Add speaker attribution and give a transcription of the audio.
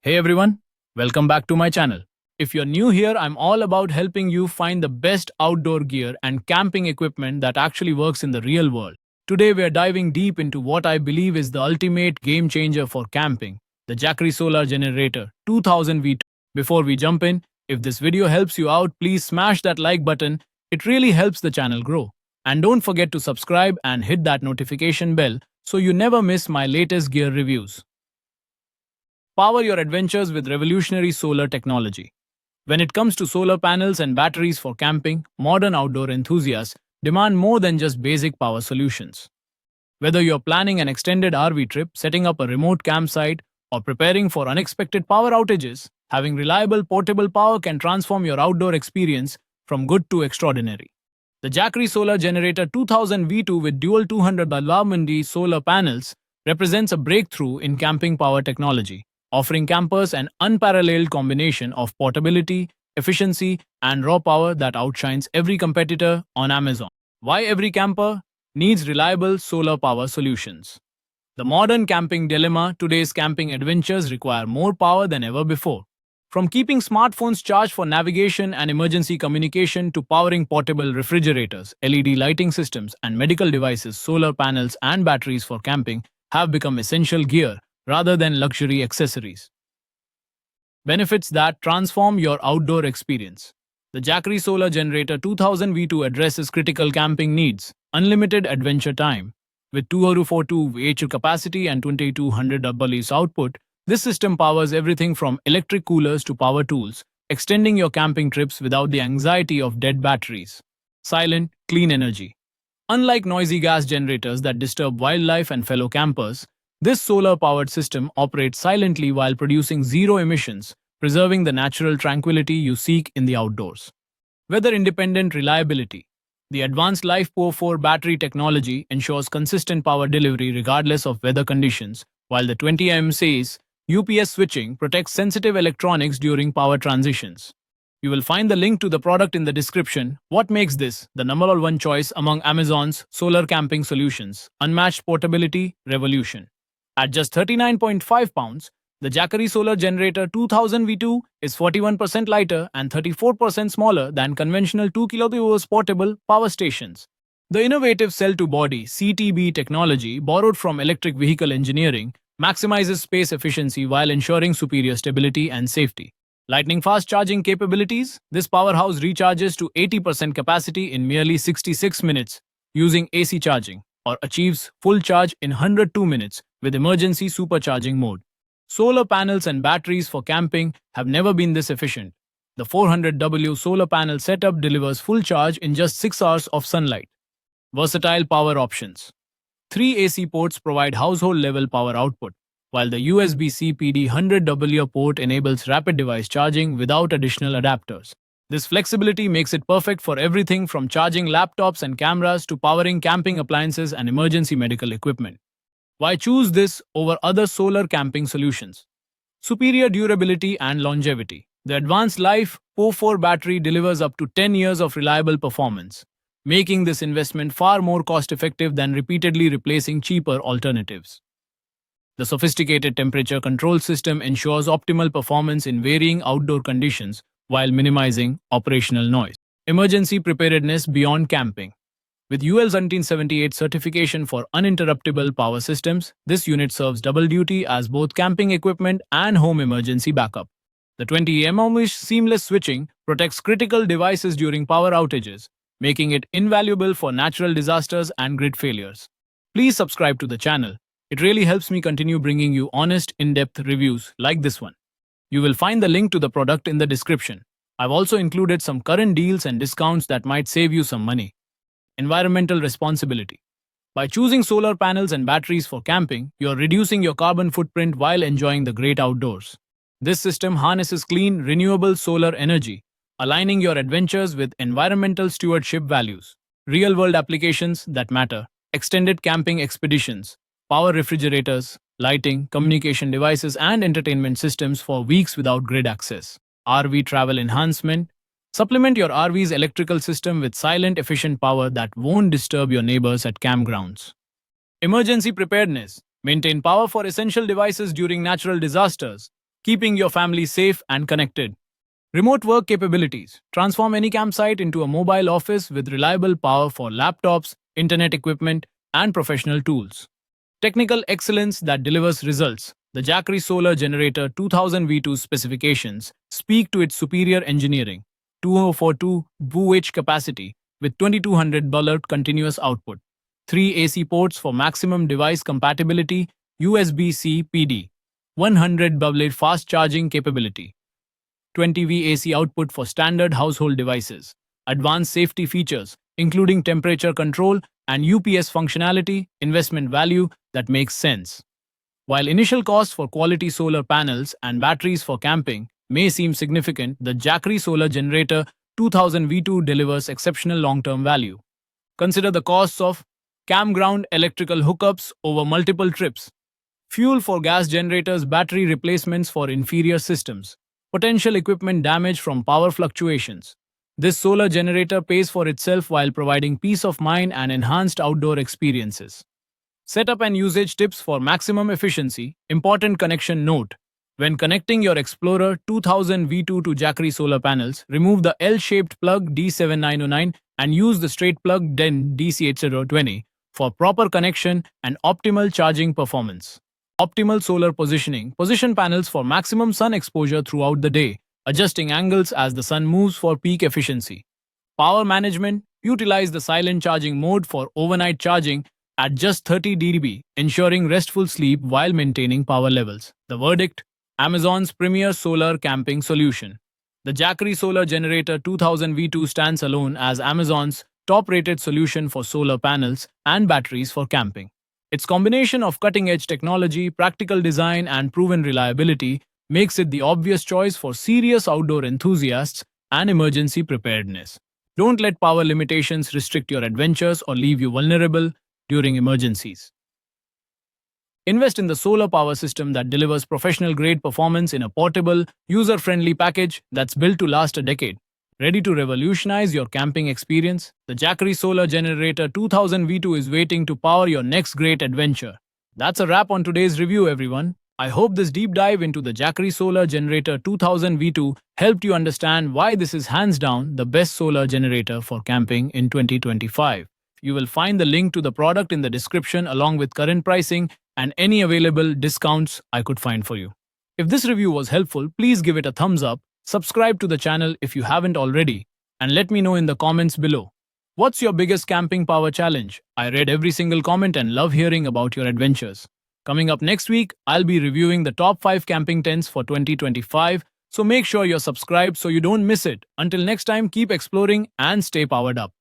Speaker 1: Hey everyone, welcome back to my channel. If you're new here, I'm all about helping you find the best outdoor gear and camping equipment that actually works in the real world. Today we are diving deep into what I believe is the ultimate game changer for camping, the Jackery Solar Generator 2000 V2. Before we jump in, if this video helps you out, please smash that like button. It really helps the channel grow. And don't forget to subscribe and hit that notification bell so you never miss my latest gear reviews. Power your adventures with revolutionary solar technology. When it comes to solar panels and batteries for camping, modern outdoor enthusiasts demand more than just basic power solutions. Whether you're planning an extended RV trip, setting up a remote campsite, or preparing for unexpected power outages, having reliable portable power can transform your outdoor experience from good to extraordinary. The Jackery Solar Generator 2000 V2 with dual 200 mAh solar panels represents a breakthrough in camping power technology, offering campers an unparalleled combination of portability, efficiency, and raw power that outshines every competitor on Amazon. Why every camper needs reliable solar power solutions? The modern camping dilemma: today's camping adventures require more power than ever before. From keeping smartphones charged for navigation and emergency communication to powering portable refrigerators, LED lighting systems, and medical devices, solar panels and batteries for camping have become essential gear rather than luxury accessories. Benefits that transform your outdoor experience. The Jackery Solar Generator 2000 V2 addresses critical camping needs: unlimited adventure time. With 2042 VH capacity and 2200 WS output, this system powers everything from electric coolers to power tools, extending your camping trips without the anxiety of dead batteries. Silent, clean energy. Unlike noisy gas generators that disturb wildlife and fellow campers, this solar-powered system operates silently while producing zero emissions, preserving the natural tranquility you seek in the outdoors. Weather-independent reliability. The advanced LiFePO 4 battery technology ensures consistent power delivery regardless of weather conditions, while the 20 says UPS switching protects sensitive electronics during power transitions. You will find the link to the product in the description. What makes this the number one choice among Amazon's solar camping solutions? Unmatched portability revolution. At just 39.5 pounds, the Jackery Solar Generator 2000 V2 is 41% lighter and 34% smaller than conventional 2 kW portable power stations. The innovative cell-to-body (CTB) technology, borrowed from electric vehicle engineering, maximizes space efficiency while ensuring superior stability and safety. Lightning-fast charging capabilities. This powerhouse recharges to 80% capacity in merely 66 minutes using AC charging, or achieves full charge in 102 minutes with emergency supercharging mode. Solar panels and batteries for camping have never been this efficient. The 400W solar panel setup delivers full charge in just 6 hours of sunlight. Versatile power options. 3 AC ports provide household-level power output, while the USB-C PD 100W port enables rapid device charging without additional adapters. This flexibility makes it perfect for everything from charging laptops and cameras to powering camping appliances and emergency medical equipment. Why choose this over other solar camping solutions? Superior durability and longevity. The advanced LiFePO 4 battery delivers up to 10 years of reliable performance, making this investment far more cost-effective than repeatedly replacing cheaper alternatives. The sophisticated temperature control system ensures optimal performance in varying outdoor conditions while minimizing operational noise. Emergency preparedness beyond camping. With UL 1778 certification for uninterruptible power systems, this unit serves double duty as both camping equipment and home emergency backup. The 20 seamless switching protects critical devices during power outages, making it invaluable for natural disasters and grid failures. Please subscribe to the channel. It really helps me continue bringing you honest, in-depth reviews like this one. You will find the link to the product in the description. I've also included some current deals and discounts that might save you some money. Environmental responsibility. By choosing solar panels and batteries for camping, you're reducing your carbon footprint while enjoying the great outdoors. This system harnesses clean, renewable solar energy, aligning your adventures with environmental stewardship values. Real-world applications that matter. Extended camping expeditions, power refrigerators, lighting, communication devices, and entertainment systems for weeks without grid access. RV travel enhancement. Supplement your RV's electrical system with silent, efficient power that won't disturb your neighbors at campgrounds. Emergency preparedness. Maintain power for essential devices during natural disasters. keeping your family safe and connected. Remote work capabilities. Transform any campsite into a mobile office with reliable power for laptops, internet equipment, and professional tools. Technical excellence that delivers results. The Jackery Solar Generator 2000 V2 specifications speak to its superior engineering. 2042 BOH capacity with 2200 bullet continuous output. 3 AC ports for maximum device compatibility, USB-C PD. 100 bullet fast charging capability. 20V AC output for standard household devices. Advanced safety features, including temperature control and UPS functionality, investment value that makes sense. While initial costs for quality solar panels and batteries for camping may seem significant, the Jackery Solar Generator 2000 V2 delivers exceptional long-term value. Consider the costs of campground electrical hookups over multiple trips, fuel for gas generators, battery replacements for inferior systems, potential equipment damage from power fluctuations. This solar generator pays for itself while providing peace of mind and enhanced outdoor experiences. Setup and usage tips for maximum efficiency. Important connection note. When connecting your Explorer 2000 V2 to Jackery solar panels, remove the L-shaped plug D7909 and use the straight plug DEN DC8020 for proper connection and optimal charging performance. Optimal solar positioning. Position panels for maximum sun exposure throughout the day, adjusting angles as the sun moves for peak efficiency. Power management. Utilize the silent charging mode for overnight charging at just 30 dB, ensuring restful sleep while maintaining power levels. The verdict: Amazon's premier solar camping solution. The Jackery Solar Generator 2000 V2 stands alone as Amazon's top-rated solution for solar panels and batteries for camping. Its combination of cutting-edge technology, practical design, and proven reliability makes it the obvious choice for serious outdoor enthusiasts and emergency preparedness. Don't let power limitations restrict your adventures or leave you vulnerable during emergencies. Invest in the solar power system that delivers professional-grade performance in a portable, user-friendly package that's built to last a decade. Ready to revolutionize your camping experience? The Jackery Solar Generator 2000 V2 is waiting to power your next great adventure. That's a wrap on today's review, everyone. I hope this deep dive into the Jackery Solar Generator 2000 V2 helped you understand why this is hands down the best solar generator for camping in 2025. You will find the link to the product in the description along with current pricing and any available discounts I could find for you. If this review was helpful, please give it a thumbs up, subscribe to the channel if you haven't already, and let me know in the comments below. What's your biggest camping power challenge? I read every single comment and love hearing about your adventures. Coming up next week, I'll be reviewing the top 5 camping tents for 2025, so make sure you're subscribed so you don't miss it. Until next time, keep exploring and stay powered up.